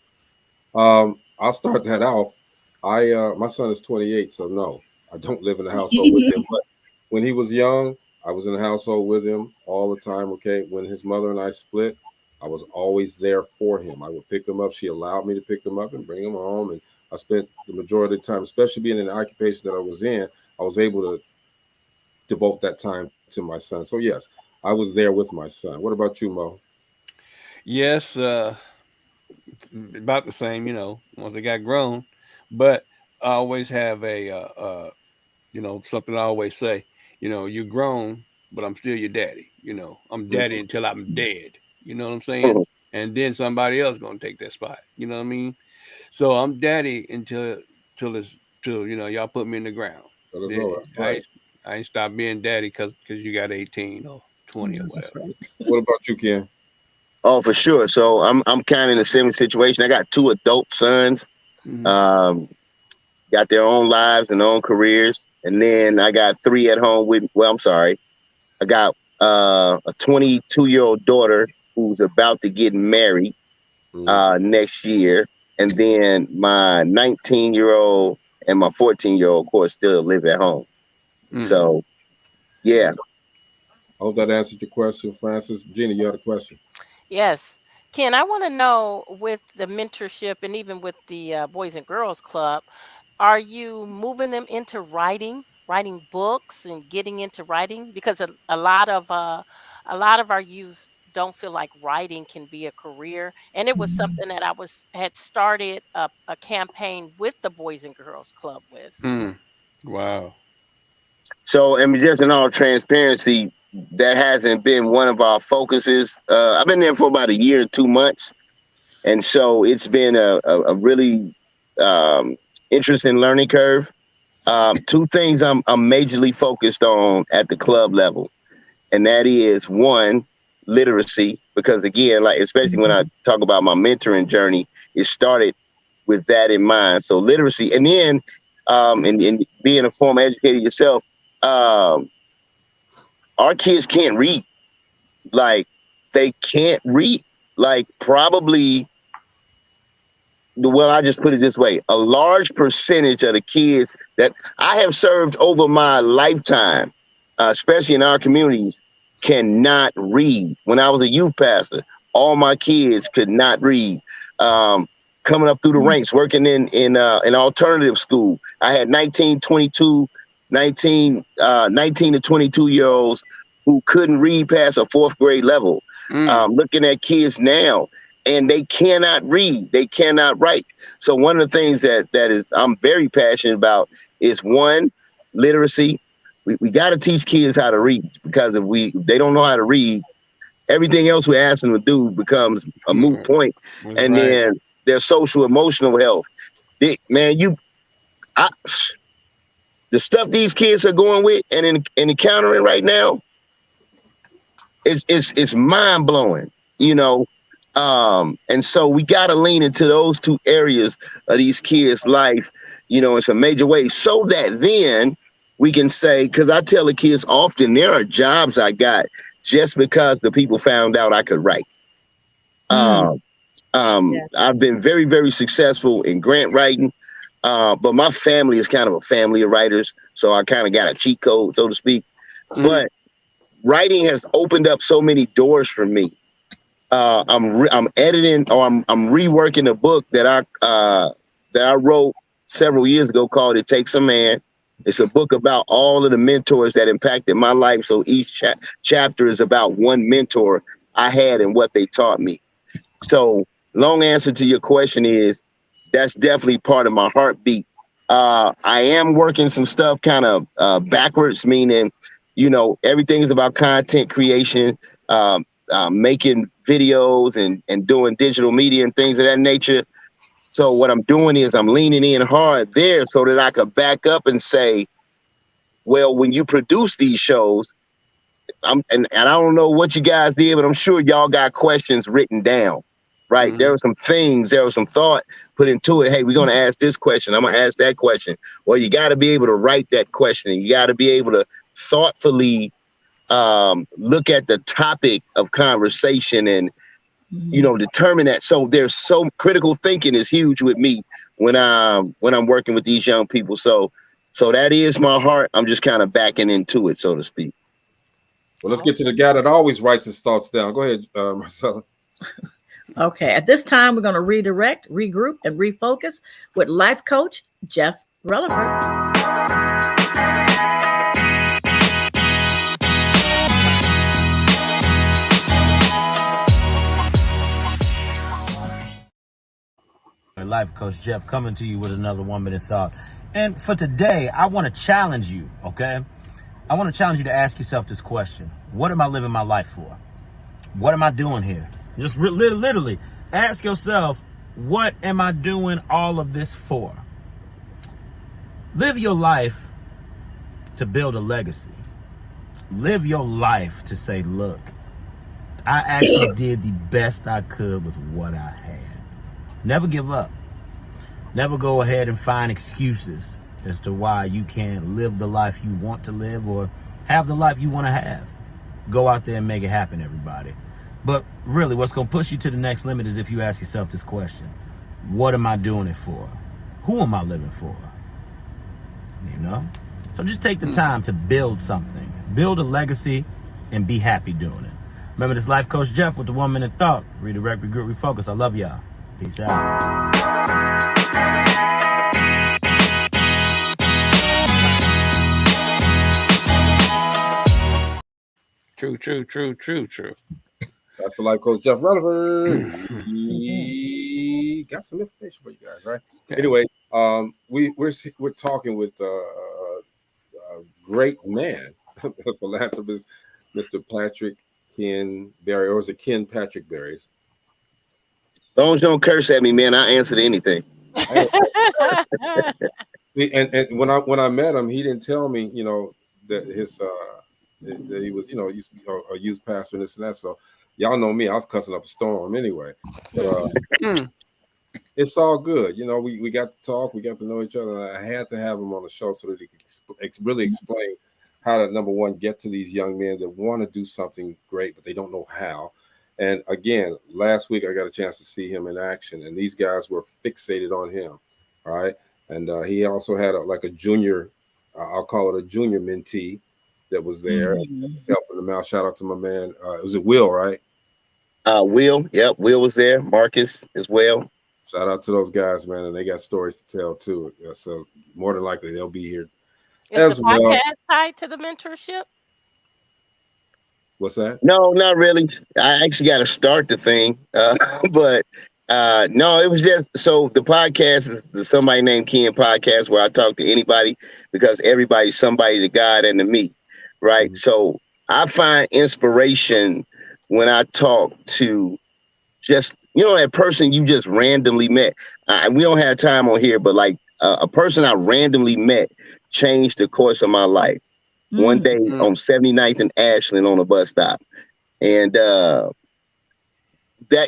I'll start that off. My son is 28, so no, I don't live in the household with him. But when he was young, I was in the household with him all the time. Okay, when his mother and I split, I was always there for him. I would pick him up. She allowed me to pick him up and bring him home. And I spent the majority of the time, especially being in the occupation that I was in, I was able to devote that time to my son. So yes, I was there with my son. What about you, Mo? Yes, about the same, you know, once they got grown. But I always have a, you know, something I always say, you know, you're grown, but I'm still your daddy. You know, I'm daddy until I'm dead. You know what I'm saying? And then somebody else gonna take that spot. You know what I mean? So I'm daddy until you know, y'all put me in the ground. I ain't stopped being daddy because you got 18 or 20 or whatever. What about you, Ken? Oh, for sure. So I'm kind of in a similar situation. I got two adult sons, got their own lives and own careers, and then I got three at home with. Well, I'm sorry, I got a 22-year-old daughter who's about to get married next year, and then my 19-year-old and my 14-year-old, of course, still live at home. So, yeah. I hope that answered your question, Francis. Gina, you had a question. Yes. Ken, I want to know, with the mentorship and even with the Boys and Girls Club, are you moving them into writing books and getting into writing? Because a lot of our youth don't feel like writing can be a career. And it was something that I had started a campaign with the Boys and Girls Club with. Wow. So, I mean, just in all transparency, that hasn't been one of our focuses. I've been there for about a year and 2 months. And so it's been a really interesting learning curve. Two things I'm majorly focused on at the club level. And that is, one, literacy. Because again, like, especially when I talk about my mentoring journey, it started with that in mind. So literacy. And then, and being a former educator yourself, our kids can't read. Like, they can't read. Like, probably, well, I just put it this way: a large percentage of the kids that I have served over my lifetime, especially in our communities, cannot read. When I was a youth pastor, all my kids could not read. Coming up through the ranks, working in an alternative school, I had 19 to 22-year-olds who couldn't read past a 4th grade level. Looking at kids now, and they cannot read, they cannot write. So one of the things that is I'm very passionate about is, one, literacy. We got to teach kids how to read, because if they don't know how to read, everything else we ask them to do becomes a moot point. And then their social emotional health. The stuff these kids are going with and encountering right now, it's mind blowing, you know. And so we got to lean into those two areas of these kids' life, you know, in some major ways, so that then we can say, because I tell the kids often, there are jobs I got just because the people found out I could write. I've been very, very successful in grant writing, but my family is kind of a family of writers, so I kind of got a cheat code, so to speak. But writing has opened up so many doors for me. I'm editing, or I'm reworking a book that I wrote several years ago called "It Takes a Man." It's a book about all of the mentors that impacted my life. So each chapter is about one mentor I had and what they taught me. So long answer to your question is that's definitely part of my heartbeat. I am working some stuff kind of backwards, meaning, you know, everything is about content creation, making videos and doing digital media and things of that nature. So what I'm doing is I'm leaning in hard there so that I could back up and say, well, when you produce these shows, and I don't know what you guys did, but I'm sure y'all got questions written down, right? There were some things, there was some thought put into it. Hey, we're going to ask this question. I'm going to ask that question. Well, you got to be able to write that question, and you got to be able to thoughtfully look at the topic of conversation and, you know, determine that. So there's so critical thinking is huge with me when I'm working with these young people. So that is my heart. I'm just kind of backing into it, so to speak. Well, let's get to the guy that always writes his thoughts down. Go ahead, Marcella. Okay, at this time, we're going to redirect, regroup, and refocus with life coach Jeff Rutherford. Life coach Jeff coming to you with another 1 minute thought. And for today, I want to challenge you, okay? I want to challenge you to ask yourself this question. What am I living my life for? What am I doing here? Just literally ask yourself, what am I doing all of this for? Live your life to build a legacy. Live your life to say, look, I actually did the best I could with what I had. Never give up. Never go ahead and find excuses as to why you can't live the life you want to live or have the life you want to have. Go out there and make it happen, everybody. But really, what's going to push you to the next limit is if you ask yourself this question. What am I doing it for? Who am I living for? You know? So just take the time to build something. Build a legacy and be happy doing it. Remember, this life coach Jeff with the 1 minute thought. Redirect, regroup, refocus. I love y'all. Peace out. True. That's the life coach Jeff Rutherford. He got some information for you guys, right? Anyway, we're talking with a great man, philanthropist, Mr. Patrick Ken Berry, or is it Ken Patrick Berry's? As long as you don't curse at me, man, I answer to anything. And when I met him, he didn't tell me, you know, that his that he was, you know, used to be a youth pastor and this and that. So y'all know me, I was cussing up a storm anyway. But, it's all good, you know. We got to talk, we got to know each other. And I had to have him on the show so that he could really explain how to, number one, get to these young men that want to do something great, but they don't know how. And again, last week I got a chance to see him in action, and these guys were fixated on him. All right. And he also had a junior, I'll call it a junior mentee that was there, helping them out. Shout out to my man. Was it Will, right? Will. Yep. Will was there. Marcus as well. Shout out to those guys, man. And they got stories to tell too. So more than likely they'll be here. Is the podcast tied to the mentorship? What's that? No, not really. I actually got to start the thing. But no, it was just, so the podcast is the Somebody Named Ken podcast, where I talk to anybody because everybody's somebody to God and to me. Right. So I find inspiration when I talk to just, you know, that person you just randomly met. We don't have time on here, but like a person I randomly met changed the course of my life. One day on 79th and Ashland on a bus stop. And that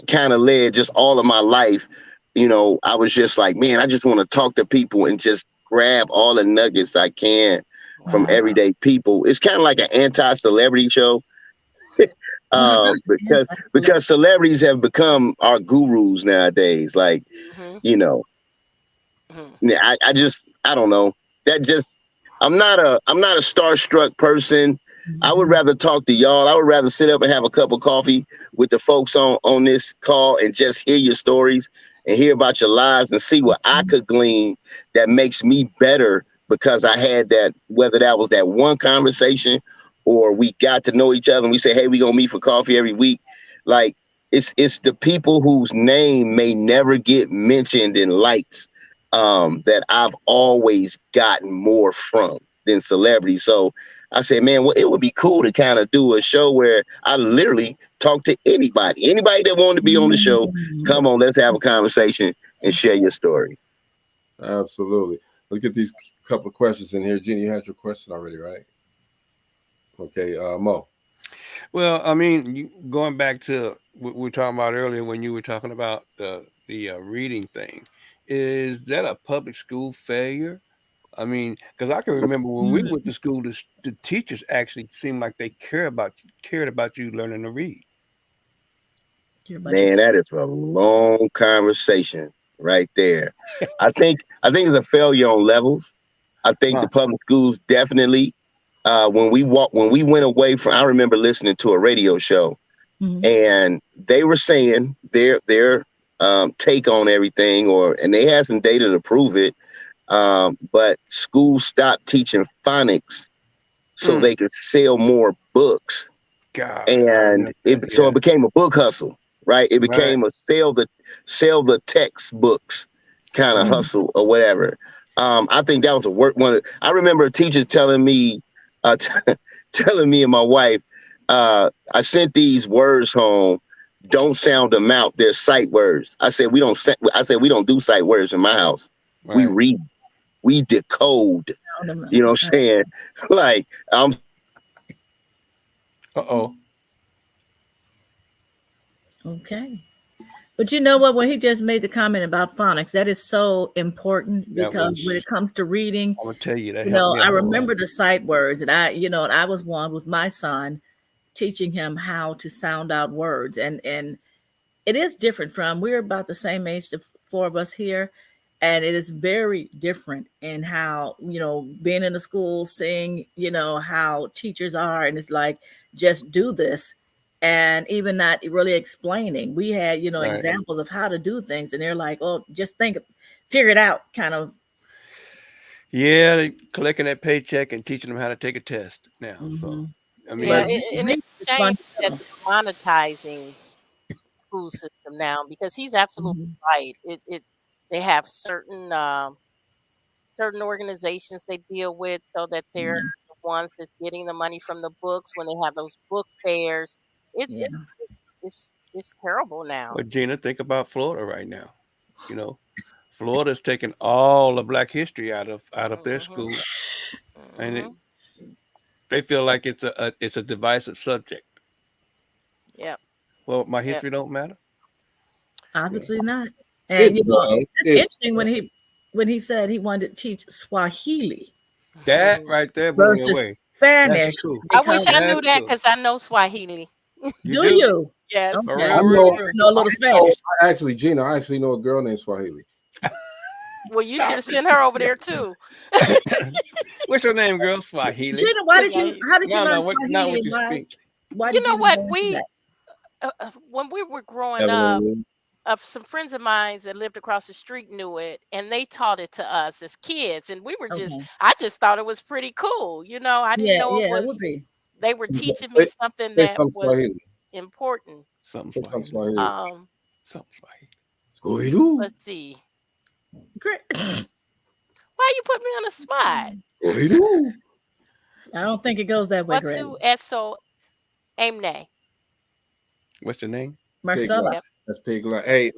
kind of led just all of my life. You know, I was just like, man, I just want to talk to people and just grab all the nuggets I can from everyday people. It's kind of like an anti-celebrity show. Because celebrities have become our gurus nowadays. Like, you know, I don't know. I'm not a starstruck person. I would rather talk to y'all. I would rather sit up and have a cup of coffee with the folks on this call and just hear your stories and hear about your lives and see what I could glean that makes me better because I had that, whether that was that one conversation or we got to know each other and we say, hey, we gonna meet for coffee every week. Like, it's the people whose name may never get mentioned in lights that I've always gotten more from than celebrities. So I said, man, well, it would be cool to kind of do a show where I literally talk to anybody that wanted to be on the show. Come on, let's have a conversation and share your story. Absolutely. Let's get these couple of questions in here. Gina, you had your question already, right? Okay, Mo. Well, I mean, going back to what we were talking about earlier when you were talking about the reading thing, is that a public school failure? I mean, because I can remember when we went to school, the teachers actually seemed like they cared about you learning to read. Man, that is a long conversation right there. I think it's a failure on levels. I think the public schools definitely. When we went away from, I remember listening to a radio show, and they were saying their take on everything, and they had some data to prove it. But schools stopped teaching phonics so they could sell more books. God, and it became a book hustle, right? It became a sell the textbooks kind of hustle or whatever. I think that was a work one. I remember a teacher telling me and my wife, I sent these words home. Don't sound them out. They're sight words. I said we don't do sight words in my house. Right. We read, we decode. You know what I'm saying? Like Okay. But you know what? When he just made the comment about phonics, that is so important because when it comes to reading, I'm gonna tell you that. I remember the sight words, and I was one with my son, teaching him how to sound out words, and it is different we're about the same age, the four of us here, and it is very different in how being in the school, seeing how teachers are, and it's like just do this. And even not really explaining. We had, examples of how to do things, and they're like, "Oh, just figure it out," kind of. Yeah, they collecting that paycheck and teaching them how to take a test now. So, I mean, it's a shame that they're monetizing the school system now because he's absolutely right. They have certain organizations they deal with so that they're the ones that's getting the money from the books when they have those book fairs. It's terrible now. But Gina, think about Florida right now. Florida's taking all the Black history out of their school, and they feel like it's a divisive subject. Yeah. Well, my history don't matter. Obviously not. And it's interesting when he said he wanted to teach Swahili. That right there blew me away. Spanish. Cool. I wish I knew that because I know Swahili. Do you? Yes. Okay. I know a little Spanish. Gina, I actually know a girl named Swahili. Well, you should have sent her over there too. What's your name, girl? Swahili. Gina, how did you learn Swahili? Why you know what? When we were growing up, some friends of mine that lived across the street knew it, and they taught it to us as kids, and we were I just thought it was pretty cool. I didn't know it was. They were teaching me something that was important. Something Swahili. Let's see. Great. Why you put me on the spot? I don't think it goes that way. What's eso Amne? What's your name? Marcella. Yep. That's Pig. Hey,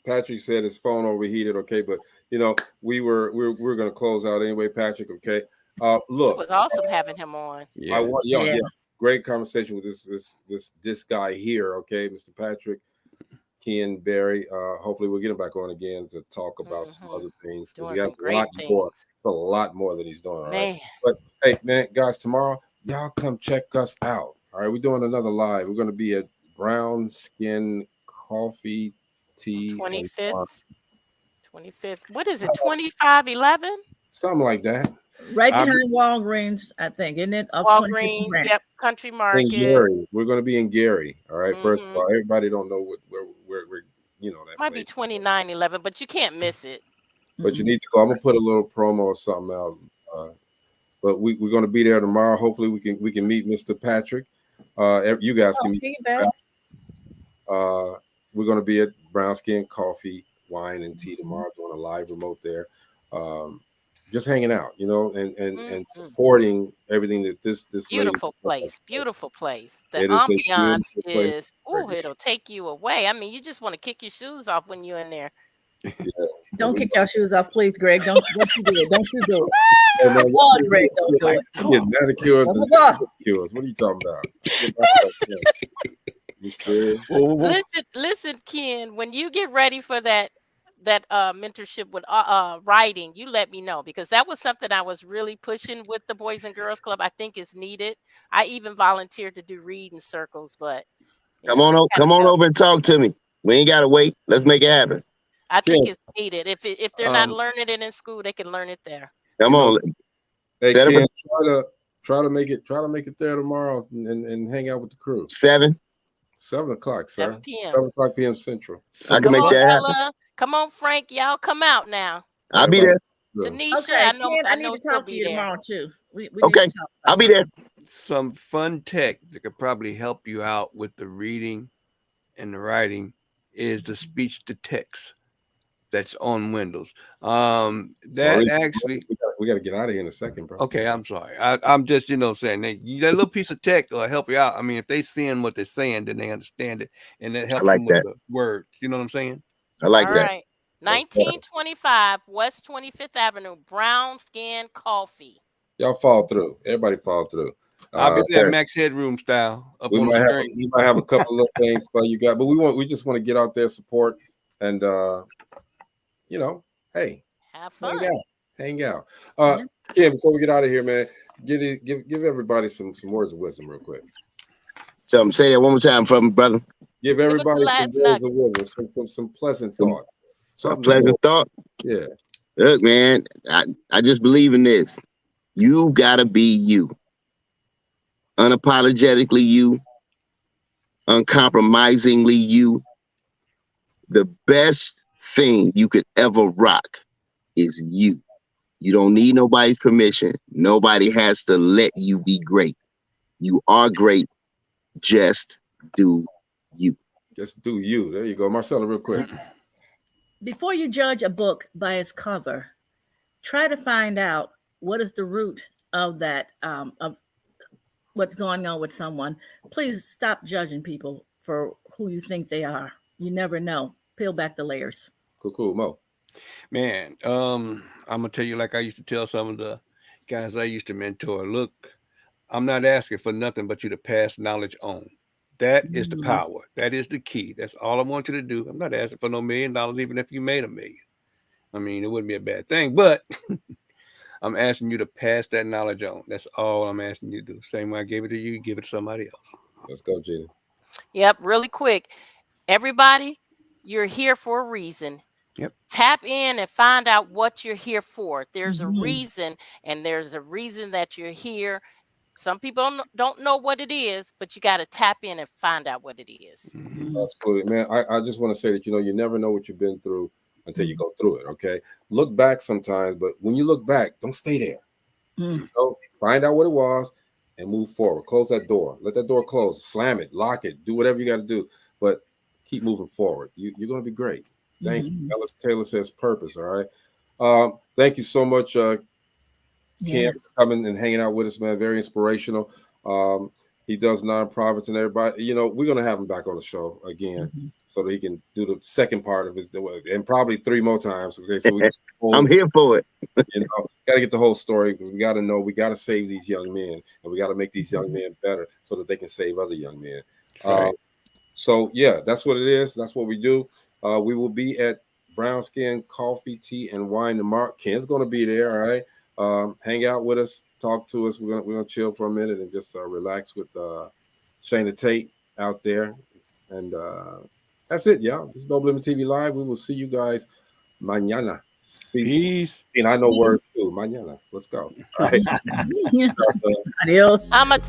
Patrick said his phone overheated. Okay, but we're gonna close out anyway, Patrick. Okay. Look, it was awesome having him on. Yeah. Great conversation with this guy here. Okay, Mr. Patrick Ken Berry. Hopefully we'll get him back on again to talk about some other things because he has a lot more. It's a lot more that he's doing. All right. But hey, man, guys, tomorrow y'all come check us out. All right, we're doing another live. We're going to be at Brown Skin Coffee, Tea, and 25th. 25th. What is it? 2511? something like that. Right behind Walgreens, I think, isn't it? Off 25th and Walgreens. Grant. Yep. Country In Market. Gary. We're going to be in Gary. All right. First of all, everybody don't know where that might place. be 2911, but you can't miss it. But you need to go. I'm gonna put a little promo or something out. But we're going to be there tomorrow. Hopefully, we can meet Mr. Patrick. You guys can meet. We're going to be at Brown Skin Coffee, Wine, and Tea tomorrow, doing a live remote there. Just hanging out, and supporting everything that this beautiful place. Beautiful place. The ambiance is it'll take you away. I mean, you just want to kick your shoes off when you're in there. Yeah. Don't kick your shoes off, please, Greg. Don't you do it. Don't you do it. Oh, Greg, don't do it. Get manicures and pedicures. What are you talking about? Listen, Ken, when you get ready for that mentorship with writing, you let me know, because that was something I was really pushing with the Boys and Girls Club. I think it's needed. I even volunteered to do reading circles, but come on over and talk to me. We ain't gotta wait. Let's make it happen. I think it's needed. If they're not learning it in school, they can learn it there. Come on. Hey, Ken, try to make it there tomorrow and hang out with the crew. 7 o'clock, sir. 7 p.m. 7 o'clock p.m. Central. I can make that happen. Come on, Frank. Y'all come out now. I'll be there. Tanisha, okay, I know. Ken, I need know to talk to you there. tomorrow too. We okay, I'll be there. Some fun tech that could probably help you out with the reading and the writing is the speech to text that's on Windows. Actually, we got to get out of here in a second, bro. Okay, I'm sorry. I'm just saying that little piece of tech will help you out. I mean, if they seeing what they're saying, then they understand it, and that helps them with the words. You know what I'm saying? I like that. All right. 1925 West 25th Avenue, Brown Skin Coffee. Y'all fall through. Everybody fall through. I'll be there, Max Headroom style. We might have a couple of things for you guys, but we just want to get out there, support, and hey, have fun. Hang out. Kim, before we get out of here, man, give everybody some words of wisdom real quick. Say that one more time for me, brother. Give everybody some words of wisdom, some pleasant thought. Some pleasant thought. Yeah. Look, man, I just believe in this. You gotta be you. Unapologetically you. Uncompromisingly you. The best thing you could ever rock is you. You don't need nobody's permission. Nobody has to let you be great. You are great. Just do you. Just do you. There you go. Marcella, real quick. Before you judge a book by its cover, try to find out what is the root of that, of what's going on with someone. Please stop judging people for who you think they are. You never know. Peel back the layers. Cool. Mo. Man, I'm gonna tell you, like I used to tell some of the guys I used to mentor, look, I'm not asking for nothing but you to pass knowledge on. That is the power. That is the key. That's all I want you to do. I'm not asking for no $1 million, even if you made $1 million. I mean, it wouldn't be a bad thing, but I'm asking you to pass that knowledge on. That's all I'm asking you to do. Same way I gave it to you, give it to somebody else. Let's go, Gina. Yep, really quick. Everybody, you're here for a reason. Yep. Tap in and find out what you're here for. There's a reason, and there's a reason that you're here. Some people don't know what it is, but you got to tap in and find out what it is. Absolutely, man. I just want to say that, you never know what you've been through until you go through it, okay? Look back sometimes, but when you look back, don't stay there. Find out what it was and move forward. Close that door. Let that door close. Slam it. Lock it. Do whatever you got to do, but keep moving forward. You're going to be great. Thank you. Ella Taylor says purpose, all right? Thank you so much, Ken, for coming and hanging out with us, man. Very inspirational. He does nonprofits and everybody. We're going to have him back on the show again so that he can do the second part of his, and probably 3 more times. Okay, so I'm here for it. Got to get the whole story, because we got to know, we got to save these young men, and we got to make these young men better so that they can save other young men. Right. So yeah, that's what it is. That's what we do. We will be at Brown Skin Coffee, Tea, and Wine tomorrow. Ken's going to be there. All right. Hang out with us. Talk to us. We're gonna chill for a minute and just relax with Shayna Tate out there. And that's it, y'all. This is DopelivenTV Live. We will see you guys mañana. See, peace. And I know words too. Mañana. Let's go. All right. Adios. I'm a